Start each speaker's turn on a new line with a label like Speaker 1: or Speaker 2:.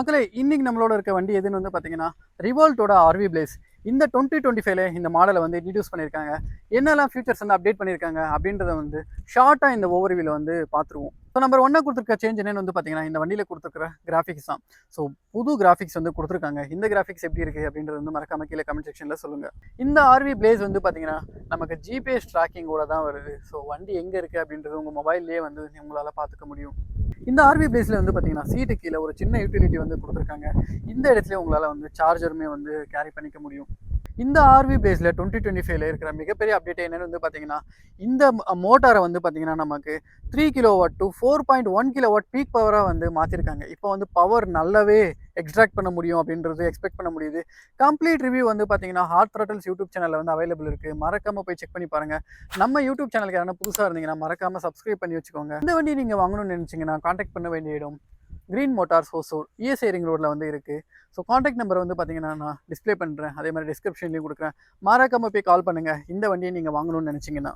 Speaker 1: மக்களே இன்னைக்கு நம்மளோட இருக்க வண்டி எதுன்னு வந்து பார்த்தீங்கன்னா ரிவால்ட்டோட ஆர்வி பிளேஸ். இந்த 2025ல இந்த மாடலை வந்து இன்ட்ரடியூஸ் பண்ணியிருக்காங்க. என்னெல்லாம் ஃபியூச்சர்ஸ் வந்து அப்டேட் பண்ணியிருக்காங்க அப்படின்றத வந்து ஷார்ட்டாக இந்த ஓவர்வியூல வந்து பார்த்துருவோம். ஸோ நம்பர் ஒன்னா கொடுத்துருக்க சேஞ்ச் என்னன்னு வந்து பார்த்தீங்கன்னா இந்த வண்டியில் கொடுத்துருக்கிற கிராஃபிக்ஸ் தான். ஸோ புது கிராஃபிக்ஸ் வந்து கொடுத்துருக்காங்க. இந்த கிராஃபிக்ஸ் எப்படி இருக்குது அப்படின்றது வந்து மறக்காம கீழே கமெண்ட் செக்ஷனில் சொல்லுங்கள். இந்த ஆர்வி பிளேஸ் வந்து பார்த்தீங்கன்னா நமக்கு ஜிபிஎஸ் ட்ராக்கிங்கோட தான் வருது. ஸோ வண்டி எங்கே இருக்குது அப்படின்றது உங்கள் மொபைல்லேயே வந்து உங்களால் பார்த்துக்க முடியும். இந்த ஆர்வி பிளேஸில் வந்து பார்த்தீங்கன்னா சீட்டு கீழே ஒரு சின்ன யூட்டிலிட்டி வந்து கொடுத்துருக்காங்க. இந்த இடத்துல உங்களால் வந்து சார்ஜருமே வந்து கேரி பண்ணிக்க முடியும். இந்த ஆர்வி பிளேஸில் 2025ல இருக்கிற மிகப்பெரிய அப்டேட் என்னன்னு வந்து பார்த்தீங்கன்னா இந்த மோட்டாரை வந்து பார்த்தீங்கன்னா நமக்கு 3 kW to 4.1 kW பீக் பவராக வந்து மாற்றிருக்காங்க. இப்போ வந்து பவர் நல்லாவே எக்ஸ்ட்ராக்ட் பண்ண முடியும் அப்படின்றது எக்ஸ்பெக்ட் பண்ண முடியுது. கம்ப்ளீட் ரிவ்யூ வந்து பார்த்தீங்கன்னா ஹார்ட் த்ராட்டல்ஸ் யூடியூப் சேனலில் வந்து அவைலபிள் இருக்குது. மறக்காமல் போய் செக் பண்ணி பாருங்கள். நம்ம யூடியூப் சேனலுக்கு யாராவது புதுசாக இருந்தீங்கன்னா மறக்காமல் சப்ஸ்கிரைப் பண்ணி வச்சுக்கோங்க. இந்த வண்டி நீங்கள் வாங்கணும்னு நினச்சிங்கன்னா காண்டாக்ட் பண்ண வேண்டிய இடம் green Motors Hosur ESI ring ரோடில் வந்து இருக்குது. ஸோ காண்டாக்ட் நம்பர் வந்து பார்த்தீங்கன்னா நான் டிஸ்பிளே பண்ணுறேன். அதே மாதிரி டிஸ்கிரிப்ஷன்லேயும் கொடுக்குறேன். மறக்காமல் போய் கால் பண்ணுங்கள் இந்த வண்டியை நீங்கள் வாங்கணும்னு நினச்சிங்கன்னா.